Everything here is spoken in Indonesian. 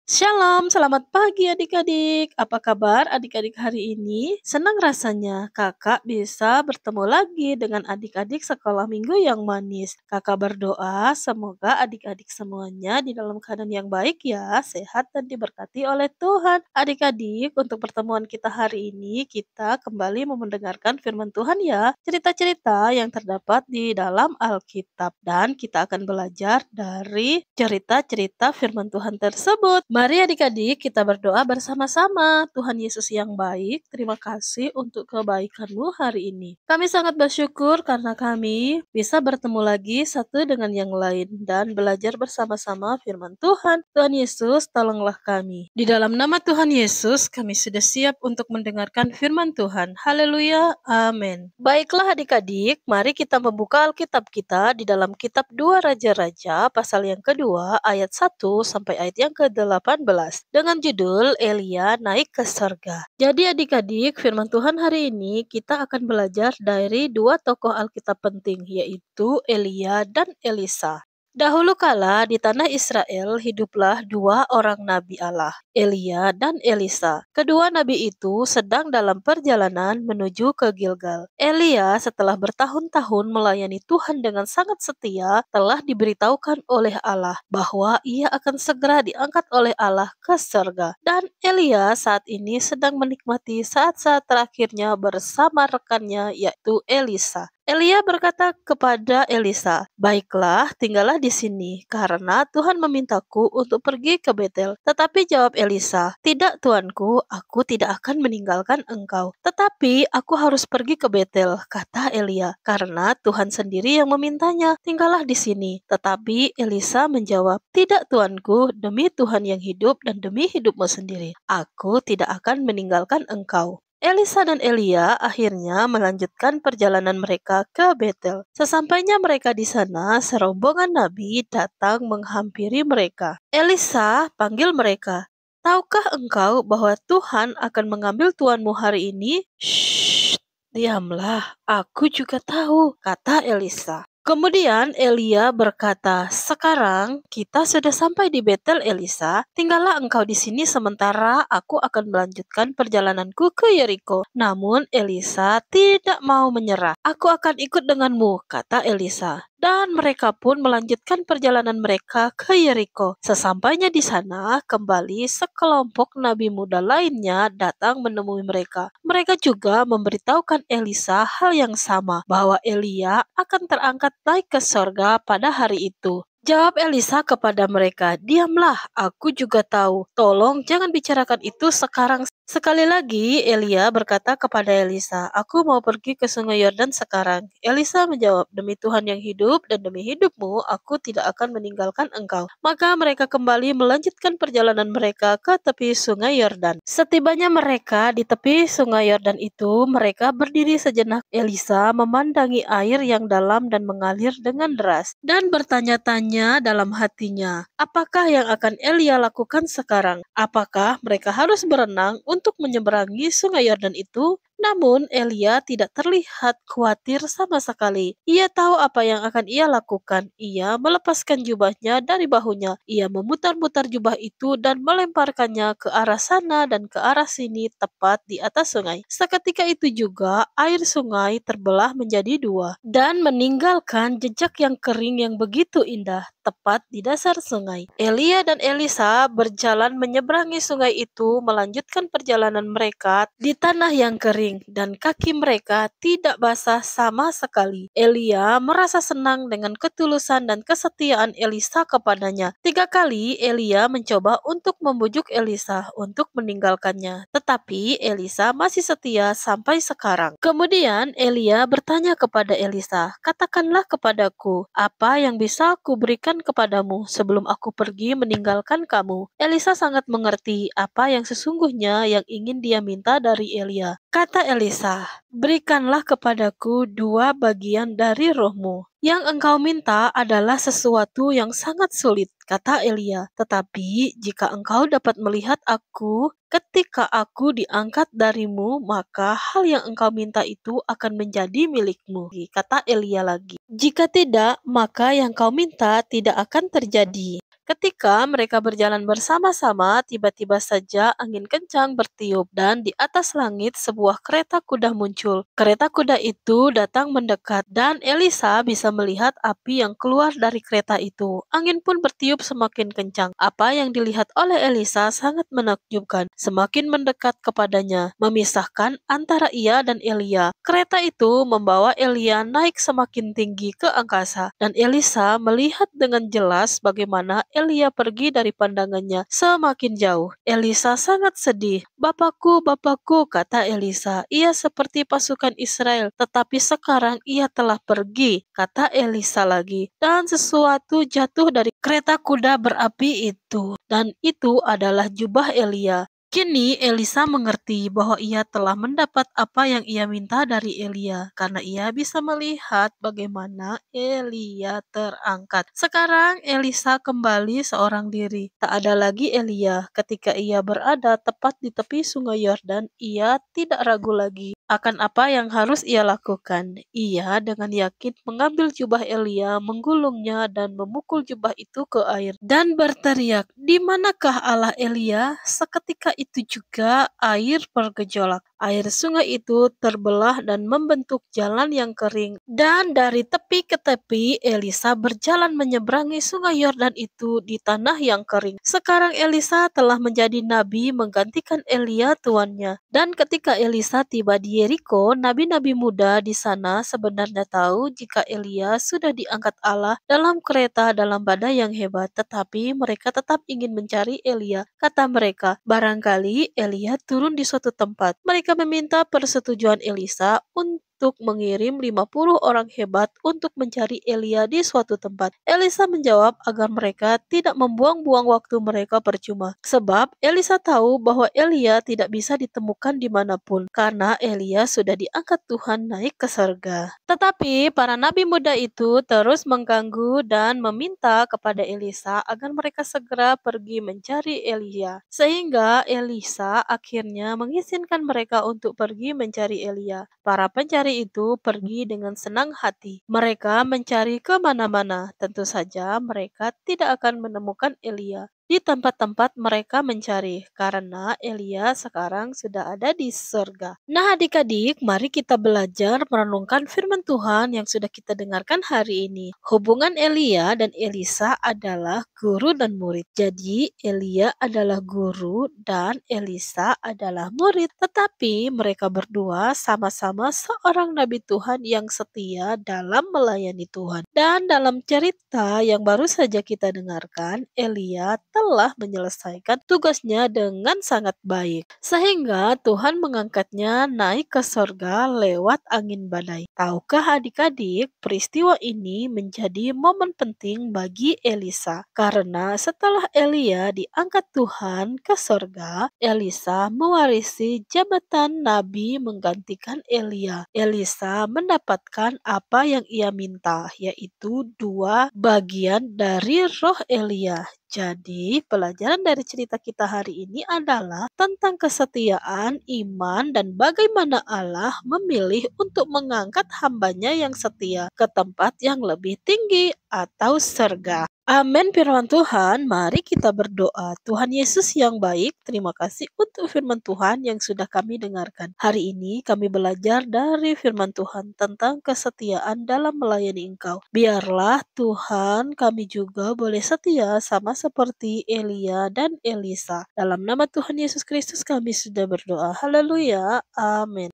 Shalom, selamat pagi adik-adik. Apa kabar adik-adik hari ini? Senang rasanya kakak bisa bertemu lagi dengan adik-adik sekolah minggu yang manis. Kakak berdoa semoga adik-adik semuanya di dalam keadaan yang baik ya, sehat dan diberkati oleh Tuhan. Adik-adik, untuk pertemuan kita hari ini, kita kembali mau mendengarkan firman Tuhan ya. Cerita-cerita yang terdapat di dalam Alkitab. Dan kita akan belajar dari cerita-cerita firman Tuhan tersebut. Mari adik-adik kita berdoa bersama-sama. Tuhan Yesus yang baik, terima kasih untuk kebaikan-Mu hari ini. Kami sangat bersyukur karena kami bisa bertemu lagi satu dengan yang lain dan belajar bersama-sama firman Tuhan. Tuhan Yesus, tolonglah kami. Di dalam nama Tuhan Yesus, kami sudah siap untuk mendengarkan firman Tuhan. Haleluya, amin. Baiklah adik-adik, mari kita membuka Alkitab kita di dalam kitab 2 Raja-Raja pasal yang kedua ayat 1 sampai ayat yang ke-18 dengan judul Elia naik ke surga. Jadi adik-adik, firman Tuhan hari ini kita akan belajar dari dua tokoh Alkitab penting, yaitu Elia dan Elisa. Dahulu kala di tanah Israel hiduplah dua orang nabi Allah, Elia dan Elisa. Kedua nabi itu sedang dalam perjalanan menuju ke Gilgal. Elia setelah bertahun-tahun melayani Tuhan dengan sangat setia, telah diberitahukan oleh Allah bahwa ia akan segera diangkat oleh Allah ke surga. Dan Elia saat ini sedang menikmati saat-saat terakhirnya bersama rekannya yaitu Elisa. Elia berkata kepada Elisa, "Baiklah, tinggallah di sini, karena Tuhan memintaku untuk pergi ke Betel." Tetapi jawab Elisa, "Tidak, tuanku, aku tidak akan meninggalkan engkau. Tetapi aku harus pergi ke Betel," kata Elia, "karena Tuhan sendiri yang memintanya, tinggallah di sini." Tetapi Elisa menjawab, "Tidak, tuanku, demi Tuhan yang hidup dan demi hidupmu sendiri, aku tidak akan meninggalkan engkau." Elisa dan Elia akhirnya melanjutkan perjalanan mereka ke Betel. Sesampainya mereka di sana, serombongan nabi datang menghampiri mereka. Elisa panggil mereka, "Tahukah engkau bahwa Tuhan akan mengambil tuanmu hari ini?" "Shh, diamlah, aku juga tahu," kata Elisa. Kemudian Elia berkata, "Sekarang kita sudah sampai di Betel, Elisa. Tinggallah engkau di sini sementara aku akan melanjutkan perjalananku ke Yeriko." Namun Elisa tidak mau menyerah. "Aku akan ikut denganmu," kata Elisa. Dan mereka pun melanjutkan perjalanan mereka ke Yeriko. Sesampainya di sana, kembali sekelompok nabi muda lainnya datang menemui mereka. Mereka juga memberitahukan Elisa hal yang sama, bahwa Elia akan terangkat naik ke sorga pada hari itu. Jawab Elisa kepada mereka, "Diamlah, aku juga tahu. Tolong jangan bicarakan itu sekarang." Sekali lagi Elia berkata kepada Elisa, "Aku mau pergi ke sungai Yordan sekarang." Elisa menjawab, "Demi Tuhan yang hidup dan demi hidupmu, aku tidak akan meninggalkan engkau." Maka mereka kembali melanjutkan perjalanan mereka ke tepi sungai Yordan. Setibanya mereka di tepi sungai Yordan itu, mereka berdiri sejenak. Elisa memandangi air yang dalam dan mengalir dengan deras, dan bertanya-tanya dalam hatinya, apakah yang akan Elia lakukan sekarang? Apakah mereka harus berenang untuk menyeberangi sungai Yordan itu? Namun Elia tidak terlihat khawatir sama sekali. Ia tahu apa yang akan ia lakukan. Ia melepaskan jubahnya dari bahunya. Ia memutar-mutar jubah itu dan melemparkannya ke arah sana dan ke arah sini tepat di atas sungai. Seketika itu juga air sungai terbelah menjadi dua dan meninggalkan jejak yang kering yang begitu indah tepat di dasar sungai. Elia dan Elisa berjalan menyeberangi sungai itu, melanjutkan perjalanan mereka di tanah yang kering dan kaki mereka tidak basah sama sekali. Elia merasa senang dengan ketulusan dan kesetiaan Elisa kepadanya. 3 kali Elia mencoba untuk membujuk Elisa untuk meninggalkannya, tetapi Elisa masih setia sampai sekarang. Kemudian Elia bertanya kepada Elisa, "Katakanlah kepadaku, apa yang bisa aku berikan kepadamu sebelum aku pergi meninggalkan kamu?" Elisa sangat mengerti apa yang sesungguhnya yang ingin dia minta dari Elia. Kata Elisa, "Berikanlah kepadaku 2 bagian dari rohmu." "Yang engkau minta adalah sesuatu yang sangat sulit," kata Elia. "Tetapi jika engkau dapat melihat aku ketika aku diangkat darimu, maka hal yang engkau minta itu akan menjadi milikmu," kata Elia lagi. "Jika tidak, maka yang kau minta tidak akan terjadi." Ketika mereka berjalan bersama-sama, tiba-tiba saja angin kencang bertiup dan di atas langit sebuah kereta kuda muncul. Kereta kuda itu datang mendekat dan Elisa bisa melihat api yang keluar dari kereta itu. Angin pun bertiup semakin kencang. Apa yang dilihat oleh Elisa sangat menakjubkan. Semakin mendekat kepadanya, memisahkan antara ia dan Elia. Kereta itu membawa Elia naik semakin tinggi ke angkasa dan Elisa melihat dengan jelas bagaimana Elia pergi dari pandangannya semakin jauh. Elisa sangat sedih. "Bapakku, bapakku," kata Elisa. "Ia seperti pasukan Israel, tetapi sekarang ia telah pergi," kata Elisa lagi. Dan sesuatu jatuh dari kereta kuda berapi itu. Dan itu adalah jubah Elia. Kini Elisa mengerti bahwa ia telah mendapat apa yang ia minta dari Elia, karena ia bisa melihat bagaimana Elia terangkat. Sekarang Elisa kembali seorang diri. Tak ada lagi Elia. Ketika ia berada tepat di tepi sungai Yordan, ia tidak ragu lagi akan apa yang harus ia lakukan. Ia dengan yakin mengambil jubah Elia, menggulungnya dan memukul jubah itu ke air dan berteriak, "Di manakah Allah Elia?" Seketika itu juga air bergejolak. Air sungai itu terbelah dan membentuk jalan yang kering. Dan dari tepi ke tepi, Elisa berjalan menyeberangi sungai Yordan itu di tanah yang kering. Sekarang Elisa telah menjadi nabi menggantikan Elia tuannya. Dan ketika Elisa tiba di Yeriko, nabi-nabi muda di sana sebenarnya tahu jika Elia sudah diangkat Allah dalam kereta dalam badai yang hebat. Tetapi mereka tetap ingin mencari Elia. Kata mereka, barangkali Elia turun di suatu tempat. Mereka meminta persetujuan Elisa untuk mengirim 50 orang hebat untuk mencari Elia di suatu tempat. Elisa menjawab agar mereka tidak membuang-buang waktu mereka percuma. Sebab Elisa tahu bahwa Elia tidak bisa ditemukan dimanapun karena Elia sudah diangkat Tuhan naik ke surga. Tetapi para nabi muda itu terus mengganggu dan meminta kepada Elisa agar mereka segera pergi mencari Elia. Sehingga Elisa akhirnya mengizinkan mereka untuk pergi mencari Elia. Para pencari itu pergi dengan senang hati. Mereka mencari kemana-mana. Tentu saja mereka tidak akan menemukan Elia di tempat-tempat mereka mencari, karena Elia sekarang sudah ada di surga. Nah adik-adik, mari kita belajar merenungkan firman Tuhan yang sudah kita dengarkan hari ini. Hubungan Elia dan Elisa adalah guru dan murid. Jadi Elia adalah guru dan Elisa adalah murid. Tetapi mereka berdua sama-sama seorang nabi Tuhan yang setia dalam melayani Tuhan. Dan dalam cerita yang baru saja kita dengarkan, Elia telah menyelesaikan tugasnya dengan sangat baik. Sehingga Tuhan mengangkatnya naik ke sorga lewat angin badai. Tahukah adik-adik, peristiwa ini menjadi momen penting bagi Elisa. Karena setelah Elia diangkat Tuhan ke sorga, Elisa mewarisi jabatan nabi menggantikan Elia. Elisa mendapatkan apa yang ia minta, yaitu 2 bagian dari roh Elia. Jadi, pelajaran dari cerita kita hari ini adalah tentang kesetiaan, iman, dan bagaimana Allah memilih untuk mengangkat hambanya yang setia ke tempat yang lebih tinggi atau surga. Amin firman Tuhan, mari kita berdoa. Tuhan Yesus yang baik, terima kasih untuk firman Tuhan yang sudah kami dengarkan. Hari ini kami belajar dari firman Tuhan tentang kesetiaan dalam melayani Engkau. Biarlah Tuhan kami juga boleh setia sama seperti Elia dan Elisa. Dalam nama Tuhan Yesus Kristus kami sudah berdoa. Haleluya. Amin.